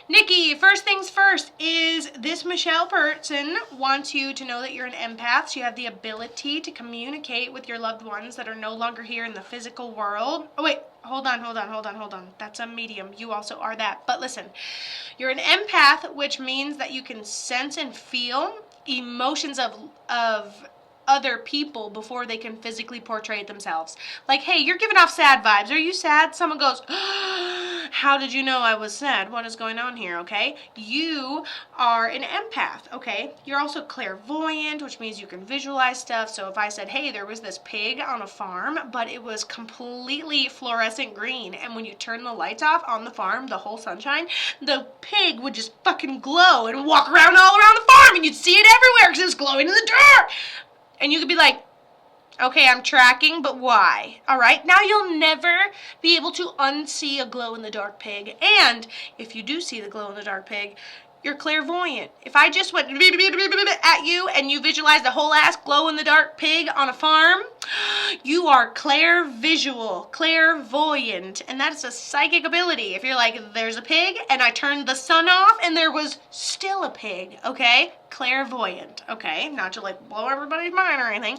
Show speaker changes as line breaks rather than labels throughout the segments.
Nikki, first things first, is this Michelle person wants you to know that you're an empath. So you have the ability to communicate with your loved ones that are no longer here in the physical world. Oh, wait. Hold on. That's a medium. You also are that. But listen, you're an empath, which means that you can sense and feel emotions of other people before they can physically portray themselves. Like, hey, you're giving off sad vibes. Are you sad? Someone goes, how did you know I was sad? What is going on here, okay? You are an empath, okay? You're also clairvoyant, which means you can visualize stuff. So if I said, hey, there was this pig on a farm, but it was completely fluorescent green, and when you turn the lights off on the farm, the whole sunshine, the pig would just fucking glow and walk around all around the farm, and you'd see it everywhere because it was glowing in the dark. And you could be like, okay, I'm tracking, but why? All right, now you'll never be able to unsee a glow-in-the-dark pig. And if you do see the glow-in-the-dark pig, you're clairvoyant. If I just went at you and you visualized a whole ass glow-in-the-dark pig on a farm, you are clairvisual, clairvoyant, and that is a psychic ability. If you're like, there's a pig, and I turned the sun off, and there was still a pig, okay? Clairvoyant, okay? Not to like blow everybody's mind or anything.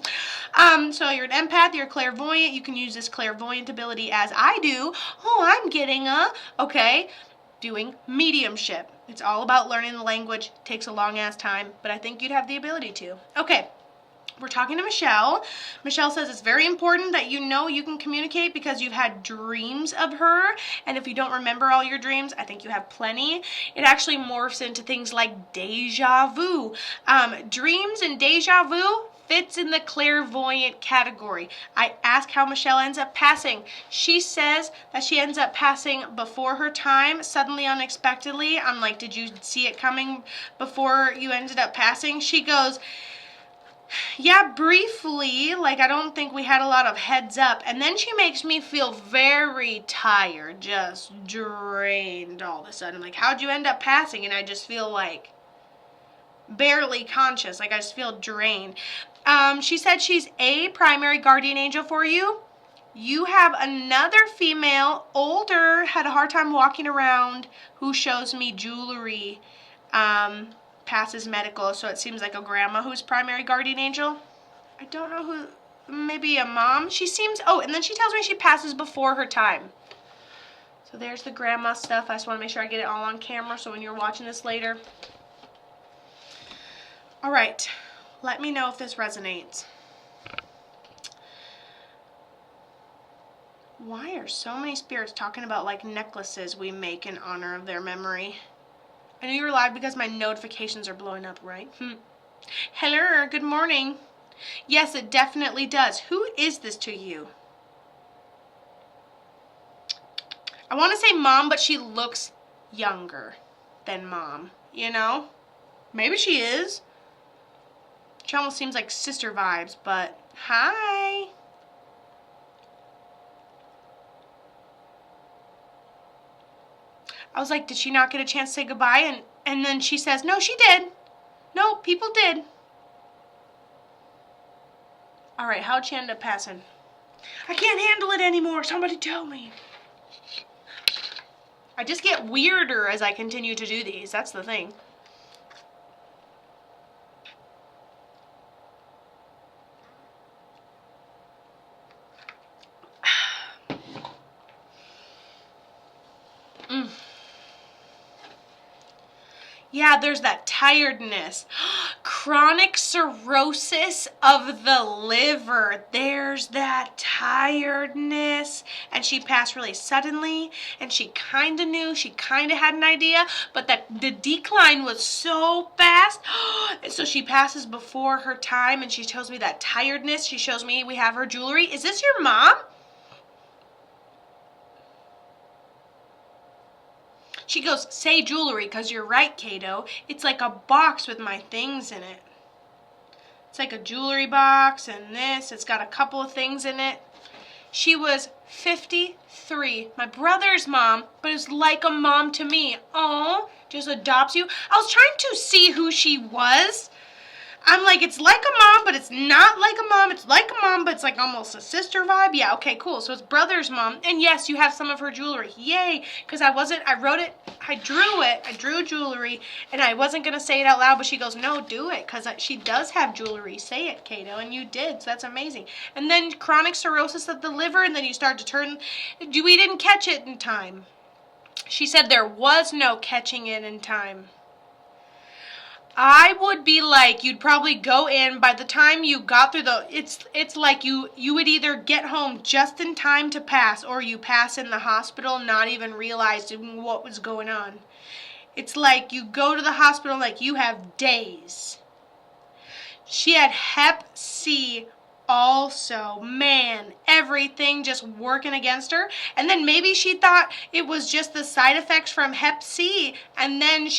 So you're an empath, you're clairvoyant, you can use this clairvoyant ability as I do. Oh, I'm getting doing mediumship. It's all about learning the language. It takes a long ass time, but I think you'd have the ability to. Okay. We're talking to Michelle. Michelle says it's very important that you know you can communicate because you've had dreams of her. And if you don't remember all your dreams, I think you have plenty. It actually morphs into things like deja vu. Dreams and deja vu fits in the clairvoyant category. I ask how Michelle ends up passing. She says that she ends up passing before her time, suddenly, unexpectedly. I'm like, did you see it coming before you ended up passing? She goes, yeah, briefly, like I don't think we had a lot of heads up. And then she makes me feel very tired, just drained all of a sudden. Like, how'd you end up passing? And I just feel like barely conscious, like I just feel drained. She said she's a primary guardian angel for you. You have another female, older, had a hard time walking around, who shows me jewelry, passes medical, so it seems like a grandma who's primary guardian angel. I don't know who, maybe a mom. She seems, and then she tells me she passes before her time. So there's the grandma stuff. I just want to make sure I get it all on camera so when you're watching this later. All right, let me know if this resonates. Why are so many spirits talking about like necklaces we make in honor of their memory? I know you're live because my notifications are blowing up, right? Hello, good morning. Yes, it definitely does. Who is this to you? I want to say mom, but she looks younger than mom, you know? Maybe she is. She almost seems like sister vibes, but hi. I was like, did she not get a chance to say goodbye? And then she says, no, she did. No, people did. All right, how'd she end up passing? I can't handle it anymore. Somebody tell me. I just get weirder as I continue to do these. That's the thing. Yeah, there's that tiredness. Chronic cirrhosis of the liver. There's that tiredness. And she passed really suddenly, and she kind of knew, she kind of had an idea, but the decline was so fast. And so she passes before her time, and she shows me that tiredness. She shows me we have her jewelry. Is this your mom? She goes, say jewelry, because you're right, Kato. It's like a box with my things in it. It's like a jewelry box and this. It's got a couple of things in it. She was 53. My brother's mom, but it's like a mom to me. Oh, just adopts you. I was trying to see who she was. I'm like, it's like a mom, but it's not like a mom. It's like a mom, but it's like almost a sister vibe. Yeah, okay, cool. So it's brother's mom. And yes, you have some of her jewelry. Yay. Because I wrote it, I drew jewelry, and I wasn't going to say it out loud, but she goes, no, do it. Because she does have jewelry. Say it, Kato. And you did, so that's amazing. And then chronic cirrhosis of the liver, and then you start to turn, we didn't catch it in time. She said there was no catching it in time. I would be like, you'd probably go in, by the time you got through it's like you would either get home just in time to pass, or you pass in the hospital not even realizing what was going on. It's like you go to the hospital like you have days. She had Hep C also. Man, everything just working against her. And then maybe she thought it was just the side effects from Hep C, and then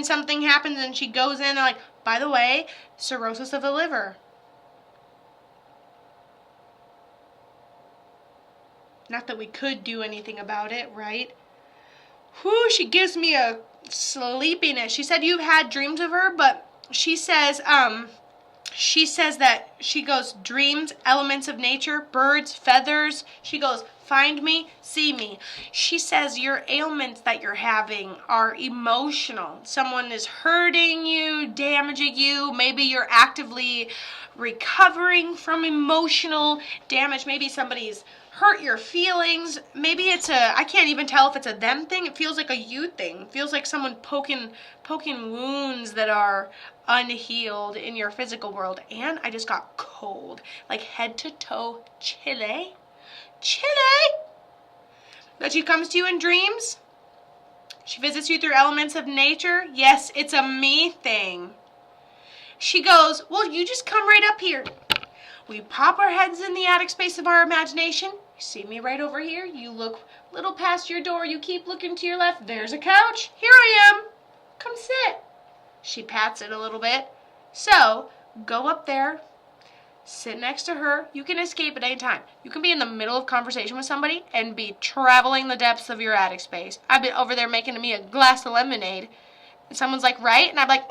something happens and she goes in and like, by the way, cirrhosis of the liver. Not that we could do anything about it, right? Whew, she gives me a sleepiness. She said you've had dreams of her, but she says that she goes, dreams, elements of nature, birds, feathers. She goes, find me, see me. She says your ailments that you're having are emotional. Someone is hurting you, damaging you. Maybe you're actively recovering from emotional damage. Maybe somebody's hurt your feelings. Maybe I can't even tell if it's a them thing. It feels like a you thing. It feels like someone poking wounds that are unhealed in your physical world. And I just got cold, like head to toe chilly. But she comes to you in dreams. She visits you through elements of nature. Yes, it's a me thing. She goes, well, you just come right up here. We pop our heads in the attic space of our imagination. You see me right over here. You look a little past your door. You keep looking to your left. There's a couch. Here I am. Come sit. She pats it a little bit. So, go up there. Sit next to her. You can escape at any time. You can be in the middle of conversation with somebody and be traveling the depths of your attic space. I've been over there making me a glass of lemonade. And someone's like, right? And I'm like,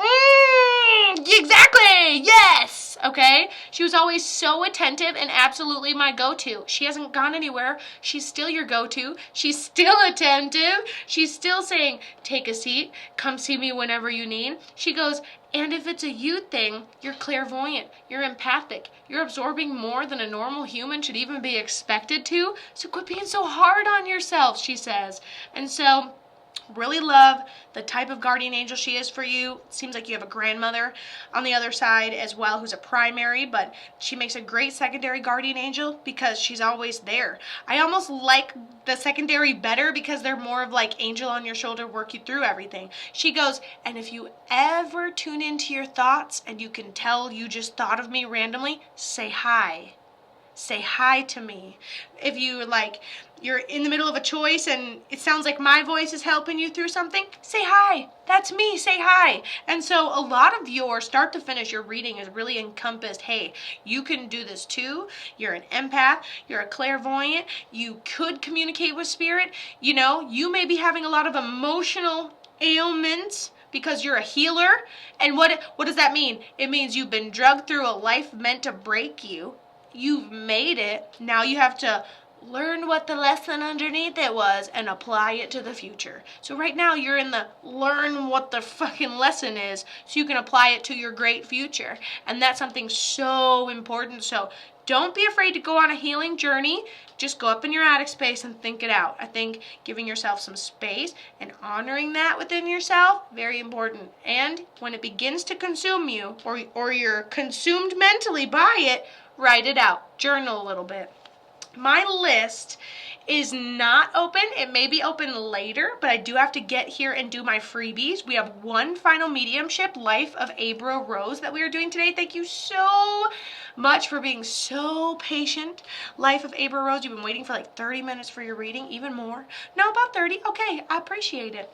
exactly, yes, okay? She was always so attentive and absolutely my go-to. She hasn't gone anywhere. She's still your go-to. She's still attentive. She's still saying, take a seat, come see me whenever you need. She goes, and if it's a you thing, you're clairvoyant, you're empathic, you're absorbing more than a normal human should even be expected to, so quit being so hard on yourself, she says. And so, really love the type of guardian angel she is for you. It seems like you have a grandmother on the other side as well who's a primary, but she makes a great secondary guardian angel because she's always there. I almost like the secondary better because they're more of like angel on your shoulder, work you through everything. She goes, and if you ever tune into your thoughts and you can tell you just thought of me randomly, say hi. Say hi to me. If you're in the middle of a choice and it sounds like my voice is helping you through something, say hi. That's me. Say hi. And so a lot of your start to finish, your reading is really encompassed. Hey, you can do this too. You're an empath. You're a clairvoyant. You could communicate with spirit. You know, you may be having a lot of emotional ailments because you're a healer. And what does that mean? It means you've been drugged through a life meant to break you. You've made it. Now you have to learn what the lesson underneath it was and apply it to the future. So right now you're in the learn what the fucking lesson is so you can apply it to your great future. And that's something so important. So don't be afraid to go on a healing journey. Just go up in your attic space and think it out. I think giving yourself some space and honoring that within yourself, very important. And when it begins to consume you or you're consumed mentally by it, write it out. Journal a little bit. My list is not open. It may be open later, but I do have to get here and do my freebies. We have one final mediumship, Life of Abra Rose, that we are doing today. Thank you so much for being so patient. Life of Abra Rose, you've been waiting for like 30 minutes for your reading, even more. No, about 30. Okay, I appreciate it.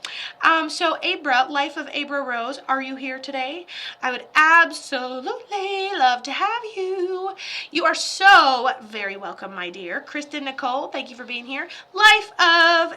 So Abra, Life of Abra Rose, are you here today? I would absolutely love to have you. You are so very welcome, my dear. Kristen Nicole, thank you for being here. Life of